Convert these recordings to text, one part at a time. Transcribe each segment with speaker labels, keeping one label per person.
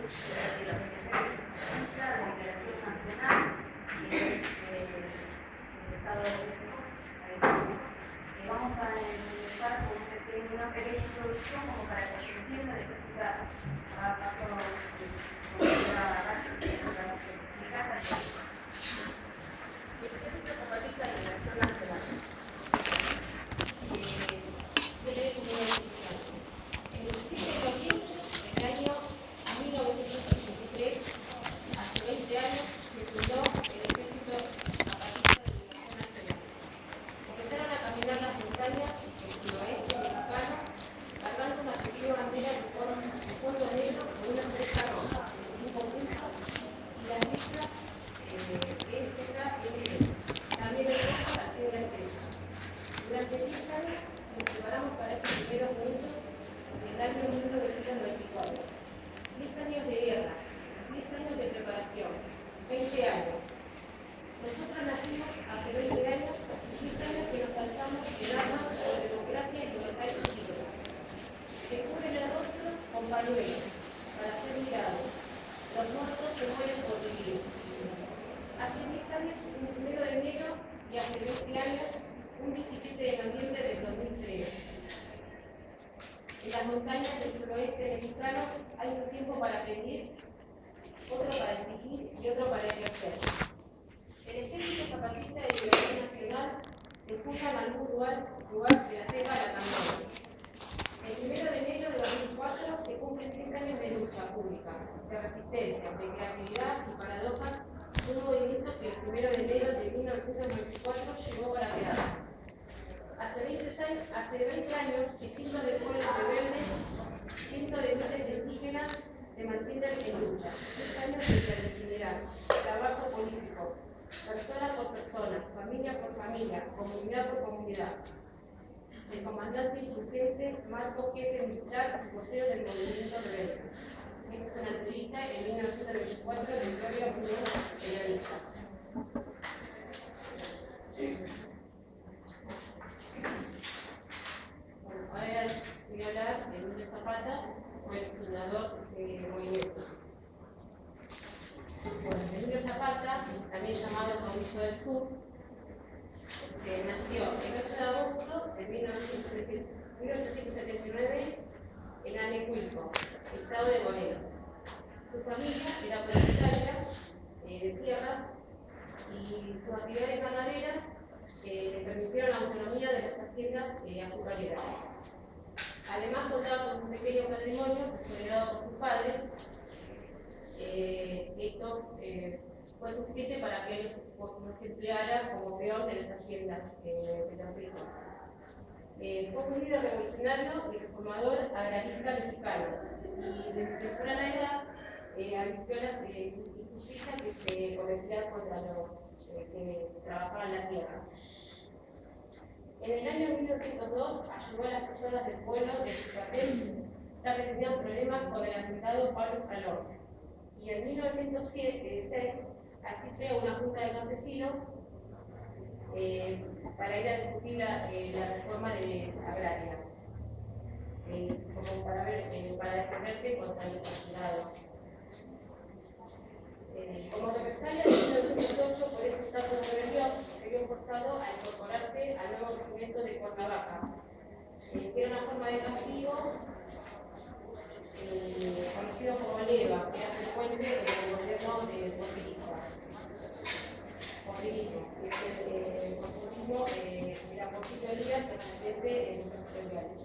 Speaker 1: la Declaración Nacional y el Estado de México. Vamos a empezar con una pequeña introducción como para que se entienda de qué se trata. A paso con la que nos vamos a explicar.
Speaker 2: El Ejército Zapatista de Liberación Nacional. ¿Qué le comunicación? El 7 de noviembre del año 1983, hace 20 años, se fundó el Ejército Zapatista de Liberación Nacional. Empezaron a caminar las montañas del suroeste mexicano, cargando una pequeña bandera de fondo negro con una estrella roja de 5 puntas y las letras EZLN, también el rojo al pie de la estrella. Durante 10 años nos preparamos para estos primeros momentos del año 1994. 10 años de guerra, 10 años de preparación, 20 años. Nosotros nacimos hace 20 años y 10 años que nos alzamos en armas por democracia y libertad y justicia. Se cubren el rostro con pañuelos para ser mirados. Los muertos se mueren por vivir. Hace 10 años, un 1 de enero, y hace 20 años, un 17 de noviembre del 2003. En las montañas del suroeste mexicano hay un tiempo para pedir, otro para exigir y otro para ejercer. El Ejército Zapatista de Liberación Nacional se funda en algún lugar de la selva de Atacama. El 1 de enero de 2004 se cumplen 3 años de lucha pública, de resistencia, de creatividad y paradojas de un movimiento que el 1 de enero de 1994 llegó para quedarse. Hace 20 años que cientos de pueblos rebeldes, cientos de miles de indígenas se mantienen en lucha. 10 años de clandestinidad, trabajo político, persona por persona, familia por familia, comunidad por comunidad. El comandante insurgente, Marco, jefe militar y vocero del movimiento rebelde. Esta es una entrevista en 1924 de Gloria Muñoz, periodista. Ahora voy a hablar de Emilio Zapata, fue el fundador de este movimiento. Bueno, Emilio Zapata, también llamado Caudillo del Sur, nació el 8 de agosto de 1879 en Anecuilco, estado de Morelos. Su familia era propietaria de tierras y sus actividades ganaderas le permitieron la autonomía de las haciendas azucareras. Además contaba con un pequeño patrimonio heredado por sus padres. Esto fue suficiente para que él no se empleara como peón de las haciendas de la región. Fue un líder revolucionario y reformador agrarista mexicano y desde temprana edad advirtió las injusticias que se cometían contra los que trabajaban la tierra. En el año 1902 ayudó a las personas del pueblo de Yucatán, ya que tenían problemas con el asentado Pablo Escalón. Y en 1906 así creó una junta de campesinos para ir a discutir la reforma agraria, como para defenderse contra el empecinado. Como represalia en 1908 por este salto de rebelión, se vio forzado a incorporarse al nuevo regimiento de Cuernavaca, que era una forma de castigo conocido como leva, que era frecuente en el gobierno de Porfirio. El porfirismo era Porfirio Díaz, presidente en los territoriales.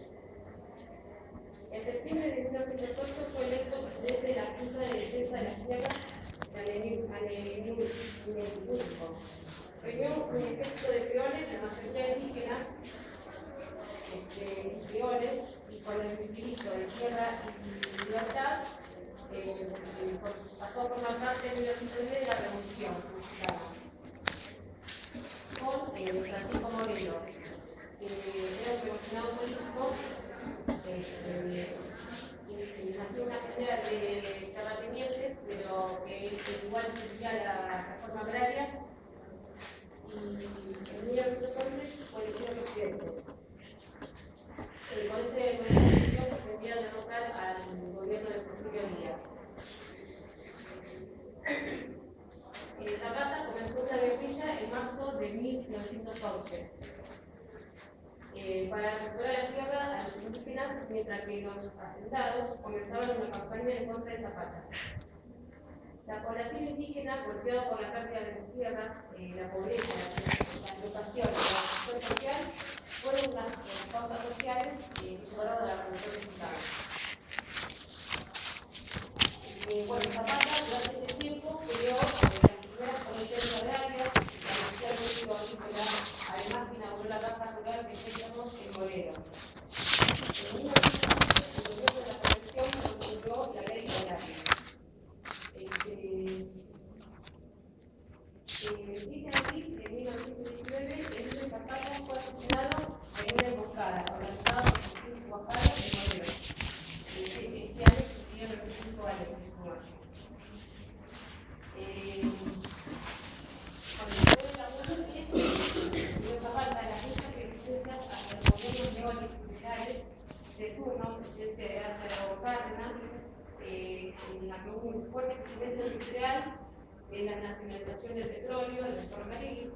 Speaker 2: En septiembre de 1908 fue electo presidente de la Junta de Defensa de las Tierras de Anecuilco. Reunió un ejército de peones, la mayoría indígenas, peones, y con el utilizo de tierra y libertad, pasó a formar parte en 1909 de la Revolución Mexicana, con Francisco Moreno, que era un revolucionario político, y nació una agencia de terratenientes, pero que igual quería la reforma agraria, y en 1911 fue elegido presidente. Con esta decisión pretendía derrocar al gobierno de Porfirio Díaz. 1911. Para recuperar la tierra a los indígenas, mientras que los hacendados comenzaban una campaña en contra de Zapata. La población indígena, golpeada por la pérdida de sus tierras, la pobreza, la explotación y la exclusión social, fueron las causas sociales que llevaron a la revolución mexicana. Bueno, Zapata durante este tiempo creó las primeras comisiones agrarias, la Universidad México además inauguró la caja rural que teníamos en Moreno. En 1915, el gobierno de la Convención construyó la ley agraria. Dice aquí, en 1919, el de Zapata fue asesinado en una emboscada organizada por Francisco Guajardo en Moreno. Este año sucedió en los 5 años. Cuando fue la muerte, dio Zapata las muchas resistencias hasta los gobiernos neoliberales de turno, presidencia de Lázaro Cárdenas, en la que hubo un fuerte crecimiento industrial, en la nacionalización del petróleo, en los ferrocarriles,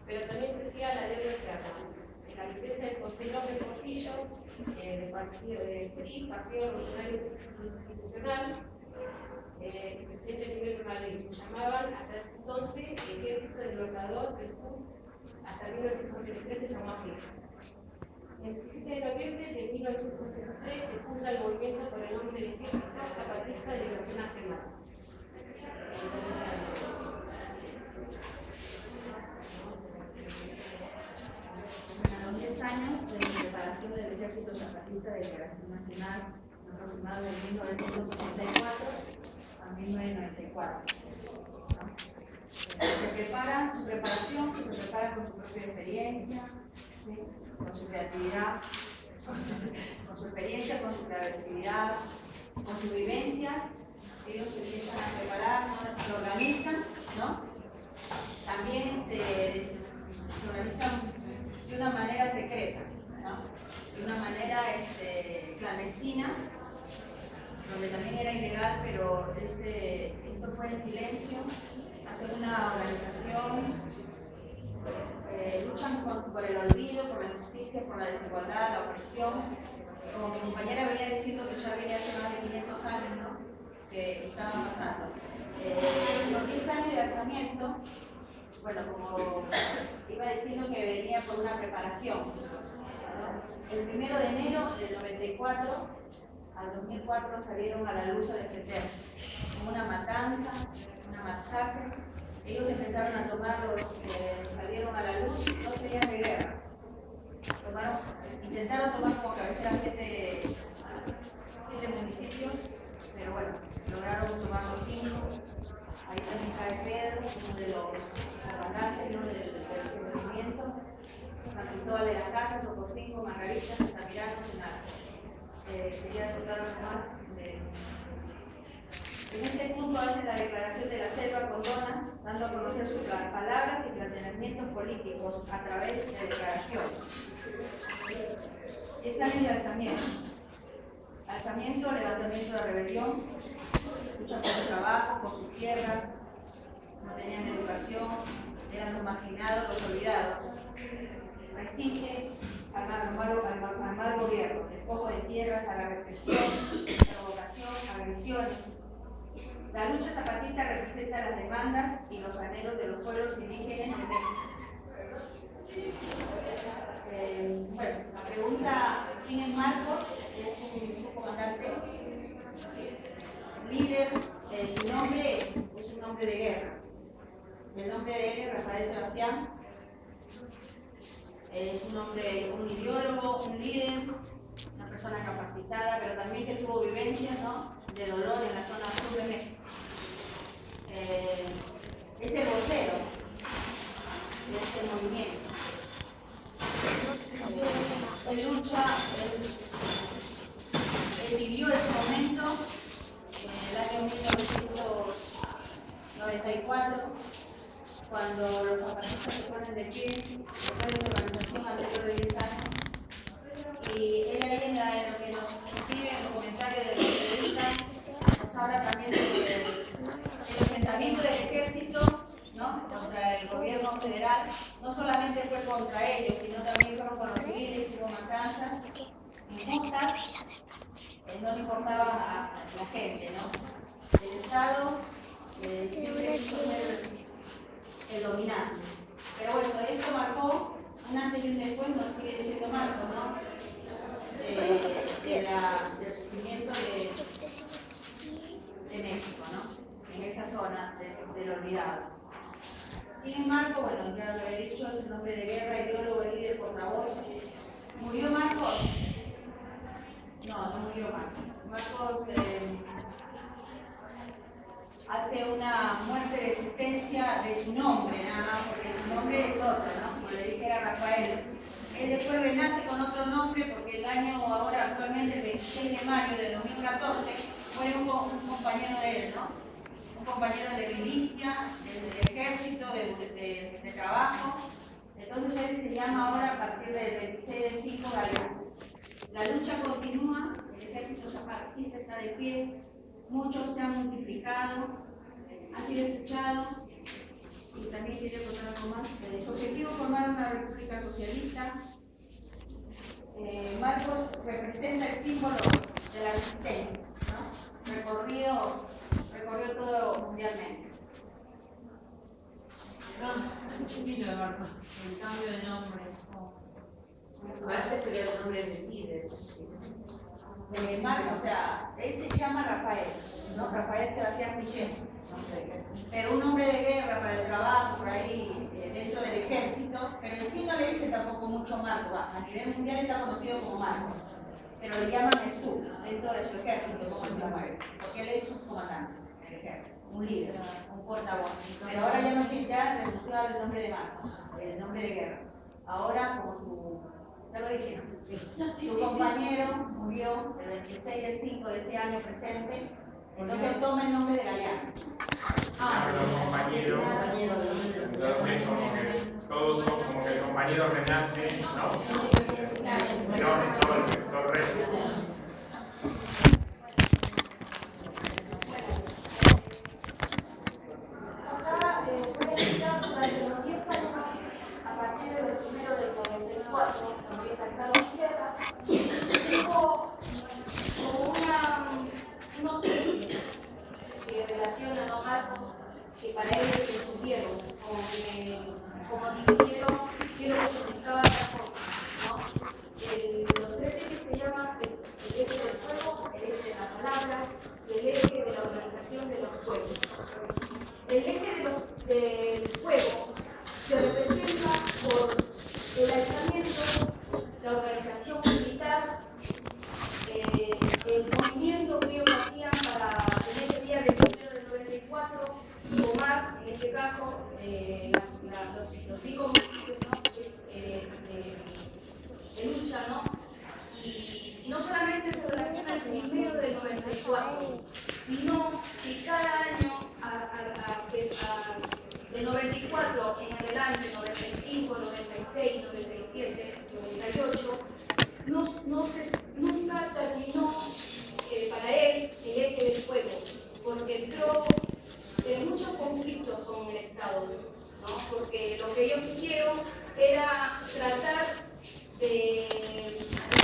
Speaker 2: pero también crecía la deuda externa. En la licencia del consejero de Portillo, del partido de PRI, Partido Revolucionario Institucional, el presidente Miguel Madrid, que llamaban hasta ese entonces el Ejército del Libertador del Sur, hasta 1933 se llamó así. El 17 de noviembre de 1933 se funda el movimiento por el nombre de Ejército Zapatista de Liberación Nacional.
Speaker 1: A los 10 años de la preparación del Ejército Zapatista de Liberación Nacional, aproximadamente de 1984 a 1994. Se prepara, su preparación se prepara con su propia experiencia, ¿sí? Con su creatividad, con su experiencia, con su creatividad, con sus vivencias. Ellos se empiezan a preparar, se organizan, ¿no? También se organizan de una manera secreta, ¿no? De una manera clandestina, donde también era ilegal, pero esto fue en silencio. Hacen una organización, luchan por el olvido, por la injusticia, por la desigualdad, la opresión. Como mi compañera venía diciendo que ya venía hace más de 500 años, ¿no? Que estaban pasando. Los 10 años de alzamiento, bueno, como iba diciendo que venía por una preparación, ¿no? El 1 de enero del 94 al 2004 salieron a la luz a defenderse. Una matanza, una masacre. Ellos empezaron a tomar salieron a la luz 2 días de guerra. Intentaron tomar como cabecera 7 municipios, pero bueno, lograron tomar los 5. Ahí también cae Pedro, uno de los comandantes, ¿no? del movimiento. San Cristóbal de las Casas, Ocosingo, Margarita, Altamirano, nada. Quería tocar más En este punto hace la declaración de la selva condona, dando a conocer sus palabras y planteamientos políticos a través de declaraciones. 10 años de alzamiento. Alzamiento, levantamiento de rebelión, lucha por su trabajo, por su tierra, no tenían educación, eran los marginados, los olvidados. Resiste al mal gobierno, despojo de tierras, a la represión, provocación, agresiones. La lucha zapatista representa las demandas y los anhelos de los pueblos indígenas de México. Bueno, la pregunta, ¿quién es Marcos? Es un comandante, líder. Su nombre es un nombre de guerra. El nombre de él es Rafael Sebastián. Es un hombre, un ideólogo, un líder, una persona capacitada, pero también que tuvo vivencias, ¿no? de dolor en la zona sur de México. Es el vocero de este movimiento. Él lucha, él vivió ese momento en el año 1994, cuando los zapatistas se ponen de pie después de su organización anterior de 10 años. Y él ahí en lo que nos escribe en el comentario de la entrevista nos habla también del enfrentamiento del ejército, ¿no? contra el gobierno
Speaker 3: federal, no solamente fue contra ellos, sino también fueron con los civiles, hubo matanzas injustas, no le importaba a la gente, ¿no? El Estado siempre quiso ser el dominante. Pero bueno, esto marcó un antes y un después, nos sigue diciendo Marco, ¿no? Del sufrimiento de México, ¿no? En esa zona del olvidado. Sin embargo, bueno, ya lo he dicho, es un hombre de guerra, ideólogo, líder, portavoz. ¿Murió Marcos? No murió Marcos. Marcos hace una muerte de existencia de su nombre, nada más, porque su nombre es otro, ¿no? Como le dije, era Rafael. Él después renace con otro nombre porque el año ahora actualmente, el 26 de mayo de 2014, muere un compañero de él, ¿no? Un compañero de milicia, del ejército, de trabajo. Entonces él se llama ahora a partir del 26 del 5 Galeano. La lucha continúa, el ejército zapatista está de pie, muchos se han multiplicado, ha sido escuchado. Y también quería contar algo más. Su objetivo es formar una república socialista. Marcos representa el símbolo de la resistencia, ¿no? Recorrió todo mundialmente.
Speaker 4: Un chiquillo de Marcos, el cambio de nombre.
Speaker 1: Antes sería el nombre del líder.
Speaker 3: Marcos, o sea, él se llama Rafael, ¿no? Rafael Sebastián Michel. Pero un hombre de guerra para el trabajo, por ahí, dentro del ejército, pero en sí no le dicen tampoco mucho Marco, a nivel mundial está conocido como Marco, pero le llaman el sur, dentro de su ejército, como se mueve, porque él es un comandante del ejército, un líder, un portavoz, pero ahora ya no renunció al nombre de Marcos, el nombre de guerra, ahora como ya lo dijeron, su compañero murió el 26 del 5 de este año presente. Entonces toma el nombre de Galeano.
Speaker 5: Los compañeros, entonces como que todos son como que el compañero renace, ¿no? Y no todo el resto.
Speaker 1: Acá fue iniciado durante los 10 años, a partir del 1 del 94, cuando empieza a estar en guerra, tuvo como unos hechos que relacionan a Marcos que para él se subieron, como dividieron qué es lo que significaba cada cosa, ¿no? Los tres ejes se llaman el eje del fuego, el eje de la palabra y el eje de la organización de los pueblos. El eje del fuego se representa por el alzamiento, la organización militar, el movimiento que ellos hacían para, en ese día del 1 del 94, tomar, en este caso, los 5 municipios, ¿no? De lucha, ¿no? Y no solamente se relaciona el 1 del 94, sino que cada año, de 94 en adelante, 95, 96, 97, 98, nunca terminó para él el eje del fuego, porque entró en muchos conflictos con el Estado, ¿no? Porque lo que ellos hicieron era tratar de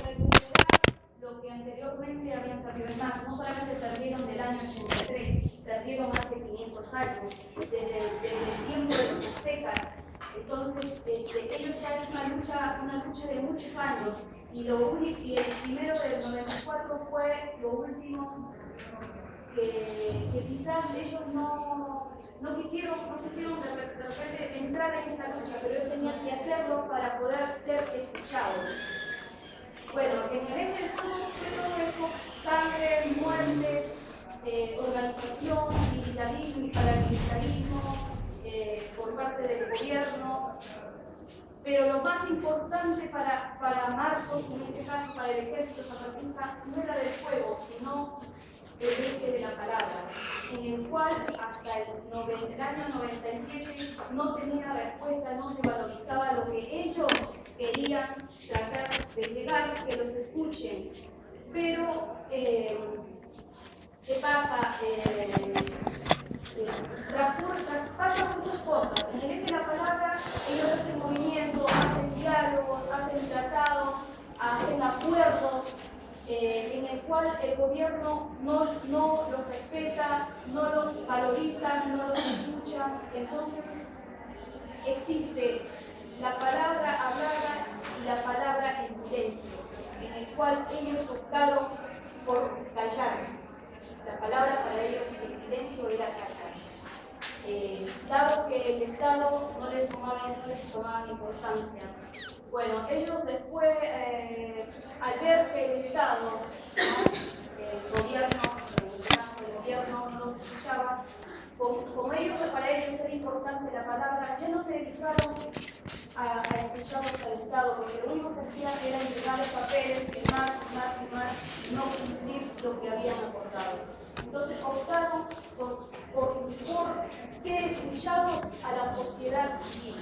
Speaker 1: recuperar lo que anteriormente habían perdido. Es más, no solamente perdieron del año 83, perdieron más de 500 años, desde el tiempo de los aztecas. Entonces, ellos ya es una lucha de muchos años, y el primero del 94 fue lo último que quizás ellos no quisieron de repente entrar en esta lucha, pero ellos tenían que hacerlo para poder ser escuchados. Bueno, en el eje del fuego fue todo eso: sangre, muertes, organización, militarismo y paramilitarismo por parte del gobierno. Pero lo más importante para Marcos, en este caso para el ejército zapatista, no era del fuego, sino el eje de la palabra, en el cual hasta el año 97 no tenía respuesta, no se valorizaba lo que ellos querían tratar de llegar, que los escuchen. Pero, ¿qué pasa? Pasan muchas cosas. En el eje de la palabra ellos hacen movimientos, hacen diálogos, hacen tratados, hacen acuerdos en el cual el gobierno no los respeta, no los valoriza, no los escucha. Entonces existe la palabra hablada y la palabra en silencio, en el cual ellos optaron por callar. La palabra para ellos en silencio era callar. Dado que el Estado no les tomaba importancia. Bueno, ellos después, al ver que el Estado, el gobierno, el gobierno no los escuchaba, como para ellos era importante la palabra, ya no se dedicaron a escucharlos al Estado, porque lo único que hacían era entregar los papeles, firmar, y no cumplir lo que habían acordado. Entonces optaron por ser escuchados a la sociedad civil,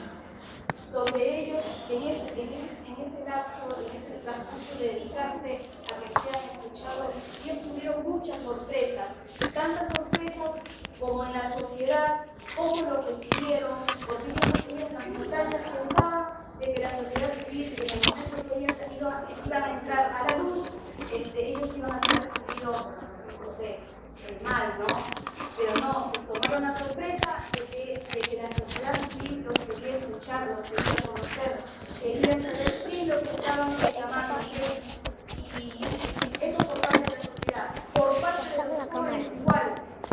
Speaker 1: donde ellos en ese lapso, en ese transcurso de dedicarse a que sean escuchados, ellos tuvieron muchas sorpresas, tantas sorpresas como en la sociedad, cómo lo recibieron, porque ellos las montañas pensaban de que la sociedad civil, que en el momento que ellos iban a entrar a la luz, ellos iban a ser recibidos, no sé, mal, ¿no? Pero no, tomaron la sorpresa de que la sociedad civil los quería escuchar, los quería conocer, querían saber qué es lo que estaban reclamando, y eso por parte de la sociedad. Por parte de los jóvenes igual,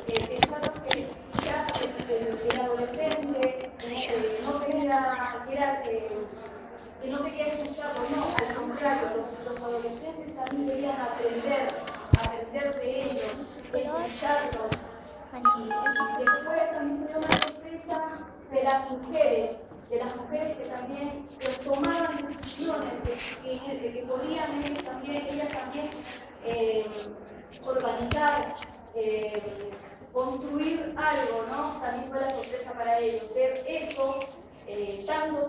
Speaker 1: pensaron que quizás el adolescente que no quería escucharlo, no, al contrario, los adolescentes también querían aprender de ellos, de escucharlos. Y después también se dio una sorpresa de las mujeres que también tomaban decisiones, que podían ellas también organizar, construir algo, ¿no? También fue la sorpresa para ellos, ver eso, tanto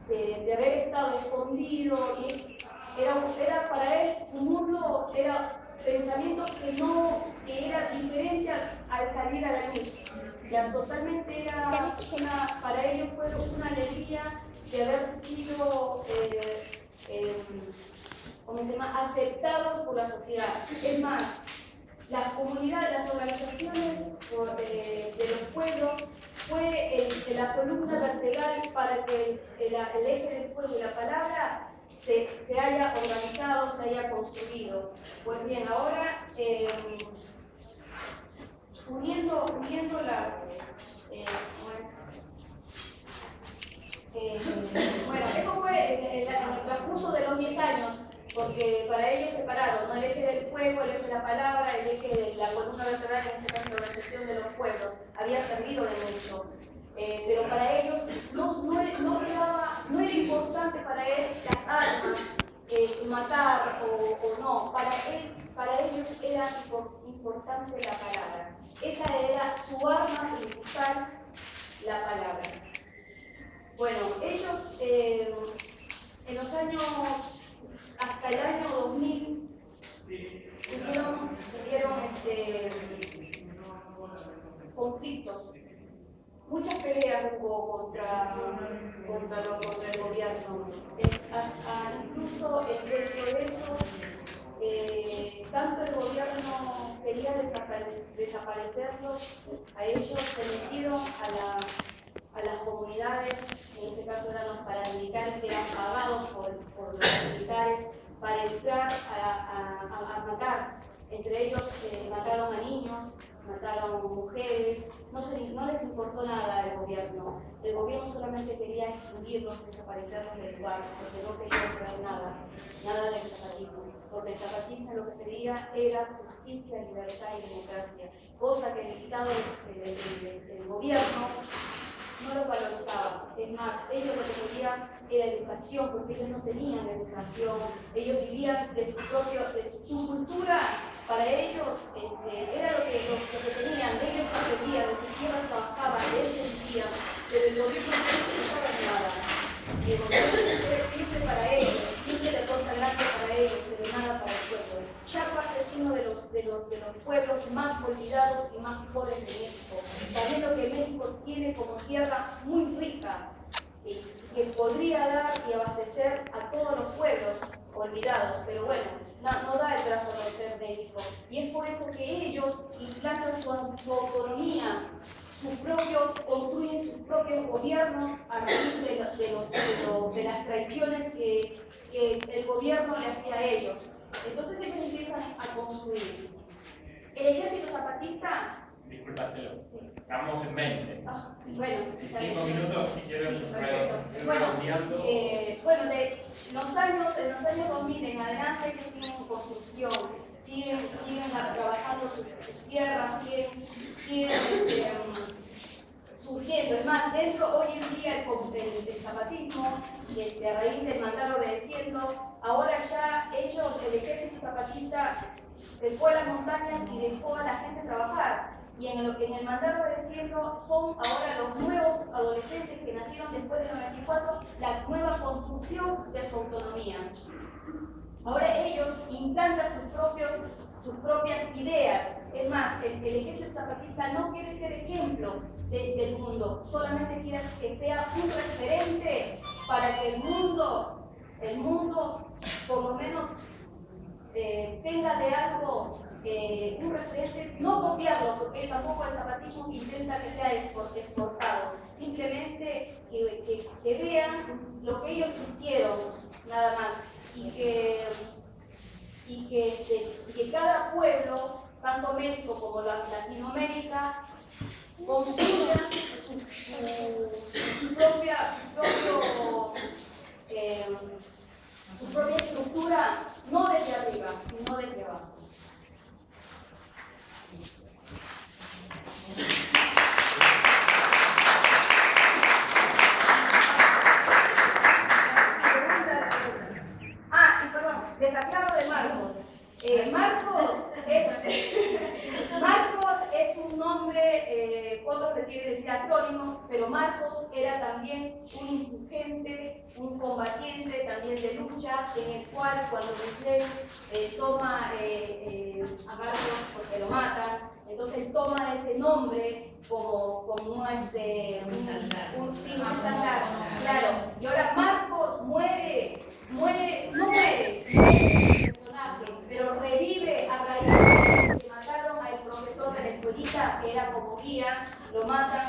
Speaker 1: de haber estado escondido, y era para él un mundo, era pensamientos que era diferente al salir a la luz. Ya totalmente para ellos fue una alegría de haber sido aceptados por la sociedad. Es más, las comunidades, las organizaciones de los pueblos fue la columna vertebral para que el eje del pueblo y la palabra se haya organizado, se haya construido. Pues bien, ahora uniendo las bueno, eso fue en el transcurso de los 10 años, porque para ellos separaron, ¿no? El eje del fuego, el eje de la palabra, el eje de la columna vertebral, en este caso la organización de los pueblos, había servido de mucho. Pero para ellos no era importante para él las armas, matar o no. Para ellos era importante la palabra. Esa era su arma principal, la palabra. Bueno, ellos en los años, hasta el año 2000, tuvieron conflictos. Muchas peleas hubo contra el gobierno. Incluso dentro de eso, tanto el gobierno quería desaparecerlos, a ellos se metieron a las comunidades, en este caso eran los paramilitares que eran pagados por los militares para entrar a matar. Entre ellos mataron a niños, mataron mujeres, no les importó nada al gobierno. El gobierno solamente quería extinguirlos, desaparecerlos del lugar, porque no quería hacer nada del zapatismo. Porque el zapatismo lo que quería era justicia, libertad y democracia, cosa que el Estado, el gobierno, no lo valorizaba. Es más, ellos lo que querían era educación, porque ellos no tenían educación, ellos vivían de su cultura. Para ellos era lo que tenían, ellos aprendían, de sus tierras trabajaban, de eso vivían, pero el gobierno no necesitaba nada. El gobierno siempre para ellos, siempre la torta grande para ellos, pero nada para el pueblo. Chiapas es uno de los pueblos más olvidados y más pobres de México, sabiendo que México tiene como tierra muy rica,
Speaker 2: que podría dar y abastecer a todos los pueblos olvidados, pero bueno, no da el brazo a torcer México. Y es por eso que ellos implantan su autonomía, construyen sus propios gobiernos a raíz de las traiciones que el gobierno le hacía a ellos. Entonces ellos empiezan a construir. El ejército zapatista...
Speaker 5: Disculpa, Celo.
Speaker 2: Sí.
Speaker 5: Estamos en 20.
Speaker 2: Sí, bueno,
Speaker 5: Sí, 5 minutos si quieren.
Speaker 2: Sí, perfecto. Bueno, de los años 2000 en adelante ellos siguen en construcción, siguen trabajando sus tierras, siguen surgiendo. Es más, dentro hoy en día el zapatismo, a raíz del mandar obedeciendo, ahora ya el ejército zapatista se fue a las montañas y dejó a la gente trabajar. Y en el mandar obedeciendo son ahora los nuevos adolescentes que nacieron después del 94, la nueva construcción de su autonomía. Ahora ellos implantan sus propias ideas. Es más, el ejército zapatista no quiere ser ejemplo del mundo, solamente quiere que sea un referente para que el mundo por lo menos tenga de algo un referente, no copiarlo, porque tampoco el zapatismo intenta que sea exportado, simplemente que vean lo que ellos hicieron, nada más, y que cada pueblo, tanto México como Latinoamérica, construya su propia estructura, no desde arriba, sino desde abajo. Y perdón, les aclaro de Marcos. Marcos es un nombre, otros le quieren decir acrónimo, pero Marcos era también un insurgente, un combatiente también de lucha, en el cual cuando Misley toma a Marcos porque lo matan, entonces él toma ese nombre como un signo estándar. Claro, y ahora Marcos muere personaje, pero revive a raíz de que mataron al profesor de la escuelita, que era como guía, lo matan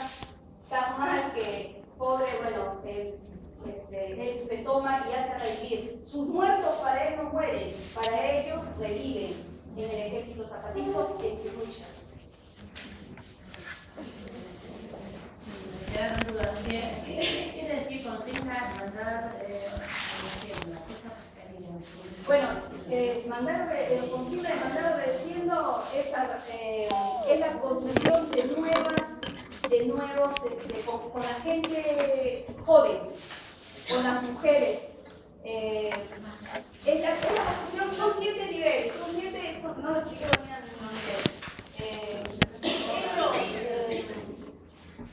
Speaker 2: tan mal que pobre, bueno, él se toma y hace revivir. Sus muertos para él no mueren, para ellos reviven en el ejército zapatista en su lucha.
Speaker 6: Me quedaron dudas. ¿Qué quiere decir consigna mandar
Speaker 2: Bueno, consigna de mandar obedeciendo es la construcción de nuevos, con la gente joven, con las mujeres. Es la construcción, son 7 niveles, no los chicos dominan los niveles.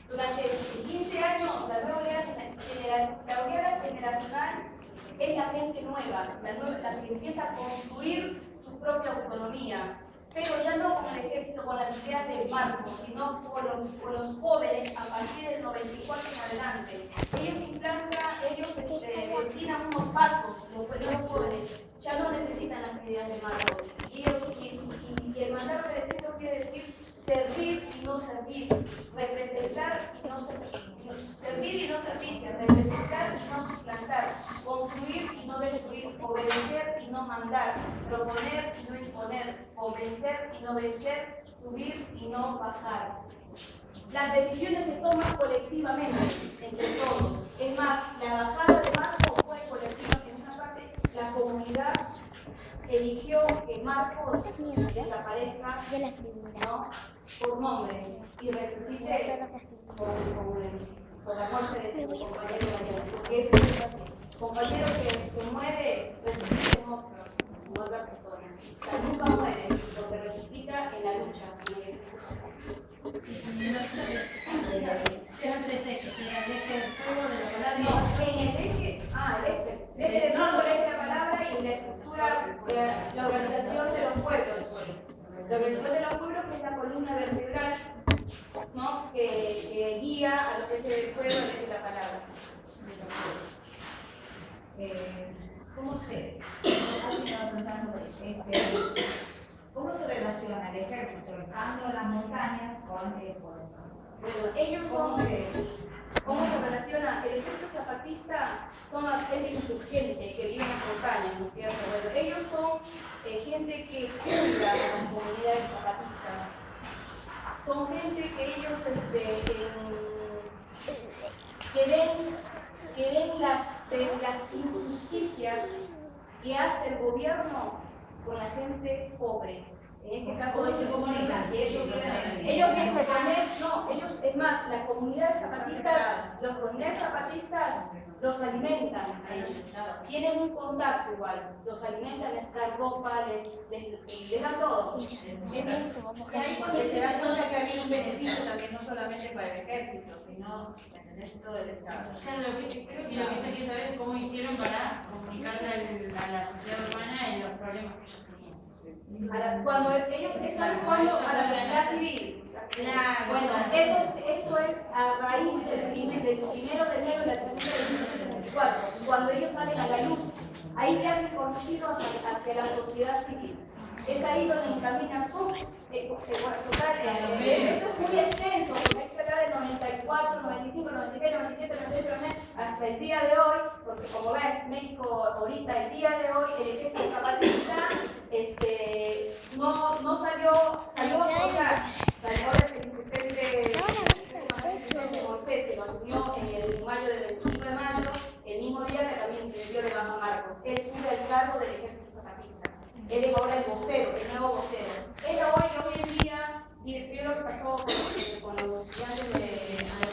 Speaker 2: Durante 15 años, la oleada generacional es la gente nueva, la que empieza a construir su propia autonomía, pero ya no con el ejército, con las ideas de Marcos, sino con los jóvenes a partir del 94 en adelante. Ellos destinan unos pasos, los jóvenes ya no necesitan las ideas de Marcos. Y el mandar obedeciendo quiere decir servir y no servir, representar y no servir y no servirse, representar y no suplantar, construir y no destruir, obedecer y no mandar, proponer y no imponer, convencer y no vencer, subir y no bajar. Las decisiones se toman colectivamente, entre todos. Es más, la bajada de Marcos fue colectiva. En una parte, la comunidad eligió que Marcos desaparezca, ¿no?, por nombre y resucite por la muerte de su compañero mayor. Porque es un compañero que muere, resucita en otra persona. O sea, nunca muere, porque resucita en la lucha.
Speaker 6: Eran 3 ejes, era el eje del fuego, de la palabra.
Speaker 2: No, en el eje, el eje de fuego, el eje de la palabra y la estructura, la organización de los pueblos. La organización de los pueblos, que es la columna vertebral, ¿no?, que guía a los ejes del fuego, el eje de la palabra.
Speaker 1: ¿Cómo se relaciona el ejército entrando en las montañas con
Speaker 2: Bueno, ellos son, ¿cómo se relaciona? El ejército zapatista son la gente insurgente que vive en las montañas, ¿no es cierto? Bueno, ellos son gente que funda las comunidades zapatistas. Son gente que ellos que ven las injusticias que hace el gobierno con la gente pobre. En este caso,
Speaker 1: ¿cómo se comunican? Si ellos
Speaker 2: ellos mismos es más, las comunidades zapatistas los alimentan a ellos, tienen un contacto igual, los alimentan, les dan ropa, les dan todo.
Speaker 3: Que se dan cuenta que había un beneficio también, no solamente para el ejército, sino ¿entendés? Todo el Estado.
Speaker 4: Claro, creo que lo que se quiere saber es cómo hicieron para comunicarle a la sociedad urbana y los problemas que ellos tenían.
Speaker 2: Cuando ellos están jugando a la sociedad civil.
Speaker 4: Claro,
Speaker 2: Bueno, eso es a raíz del 1 de enero de la segunda de 1974, cuando ellos salen a la luz. Ahí se hacen conocidos hacia la sociedad civil. Es ahí donde encaminan su... esto es muy extenso, porque hay que hablar del 94, 95, 96, 97, 98, hasta el día de hoy, porque como ven, México ahorita, el día de hoy, el ejército zapatista no salió a apoyar, salió el presidente Moisés, que lo asumió en el mayo del 25 de mayo, el mismo día que también dio de Baja Marcos. Él sube al cargo del ejército zapatista. Él es ahora el vocero, el nuevo vocero. Él ahora y hoy en día, y vio lo que pasó con los estudiantes de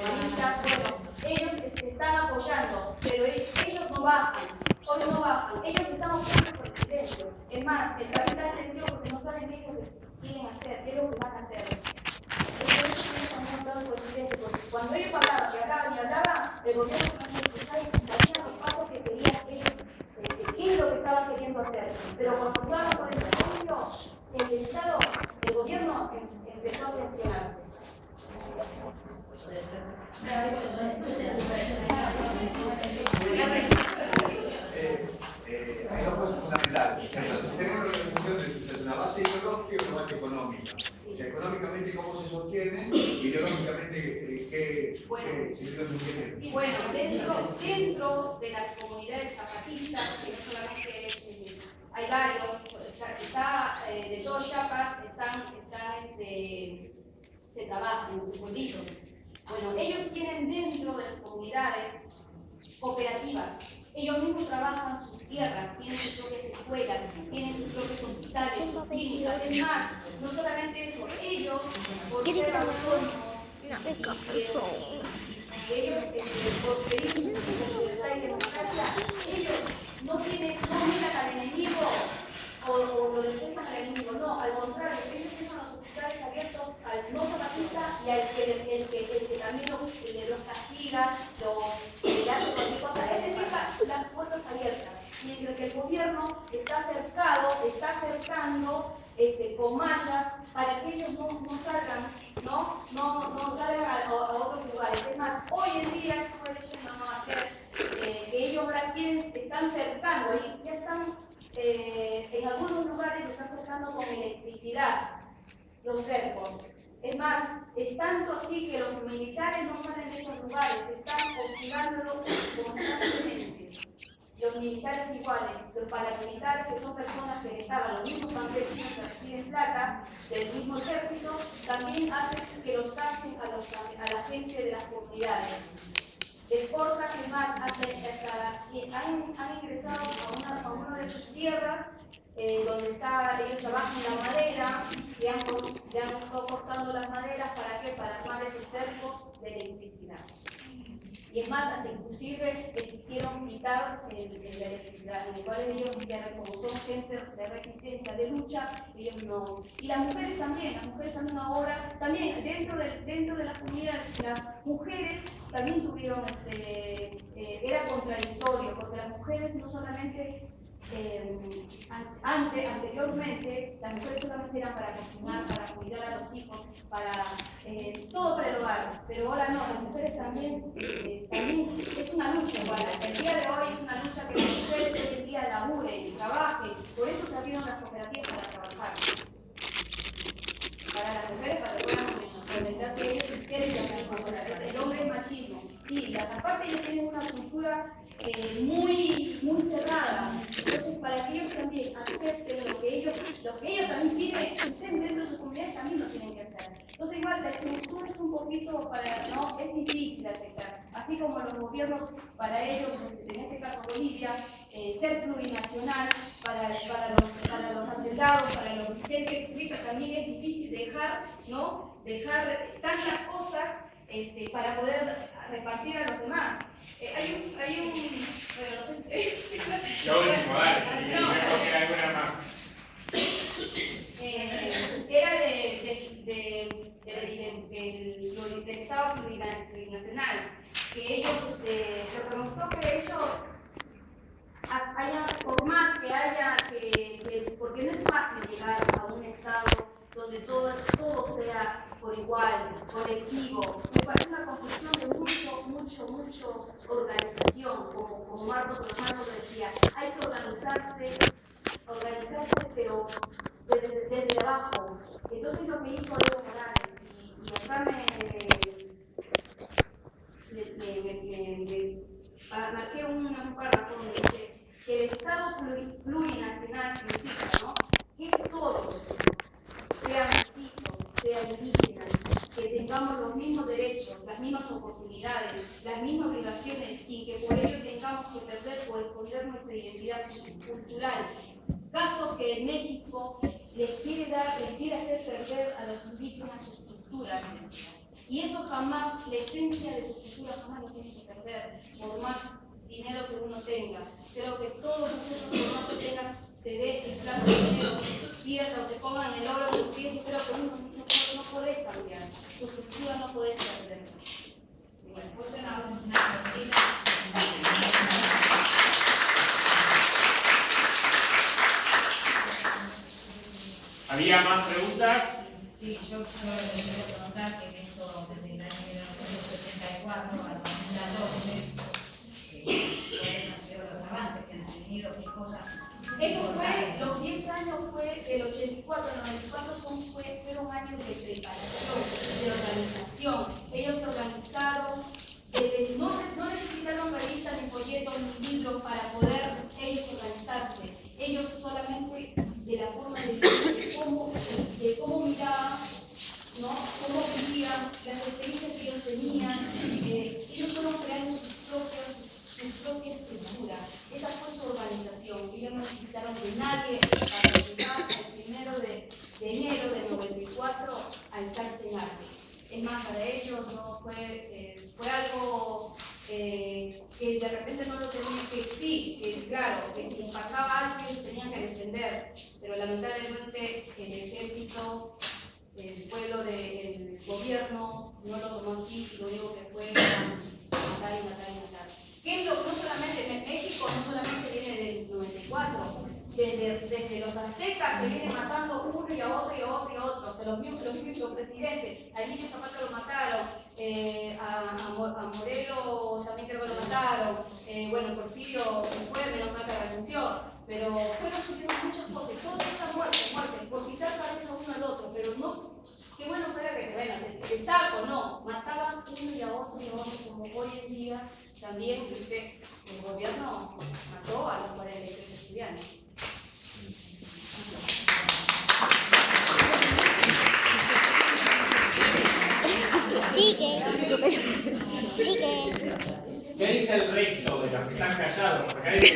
Speaker 2: analistas, bueno, ellos están apoyando, pero ellos no bajan, hoy no bajan, ellos están apoyando por el silencio. Es más, el capitán se dio porque no saben qué es lo que quieren hacer, qué es lo que van a hacer. Ellos están montando por el silencio, porque cuando ellos hablaban, el gobierno no escuchaba y sabían los pasos que querían ellos. ¿Qué es lo que estaban queriendo hacer? Pero cuando estaban por el servicio, el Estado, el gobierno empezó a tensionarse.
Speaker 7: Hay dos cosas fundamentales. Tenemos una organización de una base ideológica y una base económica. O sea, económicamente cómo se sostiene y ideológicamente qué se sostiene.
Speaker 2: Sí, bueno, dentro de las comunidades zapatistas, que no solamente hay varios, está de todo Chiapas, se trabajan en pueblitos. Bueno, ellos tienen dentro de sus comunidades cooperativas. Ellos mismos trabajan sus tierras, tienen sus propias escuelas, tienen sus propios hospitales, sus clínicas. Es más, no solamente eso, ellos, por ser autónomos, ellos, por pedir su libertad y democracia, ellos no miran al enemigo o lo defensan al enemigo, no, al contrario, ellos dejan los hospitales abiertos al no zapatista y al que también los castiga, le hace cualquier cosa, él deja las puertas abiertas, mientras que el gobierno está cercando con mallas para que ellos no salgan, no salgan a otros lugares. Es más, hoy en día, estuve leyendo que ellos ahora están cercando, y ya están en algunos lugares, están cercando con electricidad los cercos. Es más, es tanto así que los militares no salen de esos lugares, están hostigándolos constantemente. Los militares iguales, los paramilitares, que son personas que estaban, los mismos campesinos que reciben plata del mismo ejército, también hacen que los taxen a la gente de las comunidades. Exportan y más, han ingresado a una de sus tierras donde ellos trabajan la madera y han estado cortando las maderas ¿para qué? Para armar esos cercos de electricidad. Y es más, hasta inclusive les quisieron quitar la electricidad, en el cual ellos, como son gente de resistencia, de lucha, ellos no. Y las mujeres también ahora, también dentro de las comunidades, las mujeres también tuvieron, era contradictorio, porque las mujeres no solamente
Speaker 1: anteriormente, las mujeres solamente eran para cocinar, para cuidar a los hijos, para todo para el hogar, pero ahora no, las mujeres también es una lucha igual. El día de hoy es una lucha que las mujeres hoy en día laburen, trabajen, por eso se abrieron las cooperativas para trabajar. Para las mujeres, para que puedan presentarse ellos y ser el hombre es machismo. Sí, aparte ellos tienen una cultura muy cerrada, entonces para que ellos también acepten lo que ellos también piden, estén dentro de sus comunidades, también lo tienen que hacer. Entonces igual la cultura es un poquito es difícil aceptar, así como los gobiernos para ellos, en este caso Bolivia, ser plurinacional para los hacendados, para los gente rica también es difícil dejar tantas cosas para poder repartir a los demás. Bueno, no sé si...
Speaker 5: Lo último, dale, si alguna más.
Speaker 1: Era del Estado plurinacional, que ellos, se demostró que ellos por más que haya, porque no es fácil llegar a un Estado donde todo sea por igual, colectivo. Me parece una construcción de mucho organización, como Marcos decía, hay que organizarse, pero desde abajo. Entonces lo que hizo Evo Morales, y acá marqué un párrafo donde dice que el Estado plurinacional significa, ¿no?, que todos, sean mestizos, sean indígenas, que tengamos los mismos derechos, las mismas oportunidades, las mismas obligaciones, sin que por ello tengamos que perder o esconder nuestra identidad cultural. Caso que en México les quiere hacer perder a los indígenas sus culturas. Y eso jamás, la esencia de su cultura jamás lo tiene que perder, por más dinero que uno tenga. Creo que todos nosotros, por más que tengas, te dé el plato de dinero, pidas o te pongan el oro en los pies, yo creo que uno no podés cambiar, tu cultura no podés perder. Bueno,
Speaker 5: ¿Había más preguntas?
Speaker 6: Sí, yo quería preguntar que esto desde el año 1984 al 2012, ¿cuáles han sido los avances que han tenido? ¿Qué cosas?
Speaker 1: Eso fue, los 10 años fue del 84 al 94, fueron años de preparación, de organización. Ellos se organizaron, no necesitaron revistas, ni folletos, ni libros para poder ellos organizarse. Ellos solamente de la forma de cómo miraban, ¿no?, cómo vivían, las experiencias que ellos tenían, ellos fueron creando su propia estructura. Esa fue su organización. Ellos no necesitaron de nadie para llegar el 1 de enero del 94 a alzarse en armas. Es más, para ellos no fue algo que de repente no lo tenían que, claro, que si pasaba algo ellos tenían que defender, pero lamentablemente el ejército, el pueblo del gobierno no lo tomó así, y lo único que fue matar. ¿Qué es lo que no solamente en México, no solamente viene del 94? Desde los aztecas se vienen matando uno y a otro, hasta los mismos presidentes. A Emilio Zapata lo mataron, a Morelos también creo que lo mataron, bueno, Porfirio se fue, menos mal que renunció, pero fueron sucediendo muchas cosas, todas estas muertes, porque quizás parece uno al otro, pero no, qué bueno fuera que, bueno, de saco no, mataban uno y a otro, como hoy en día también, porque el gobierno mató a los 43 estudiantes.
Speaker 8: Sigue.
Speaker 5: ¿Qué dice el resto de los que están callados? Porque hay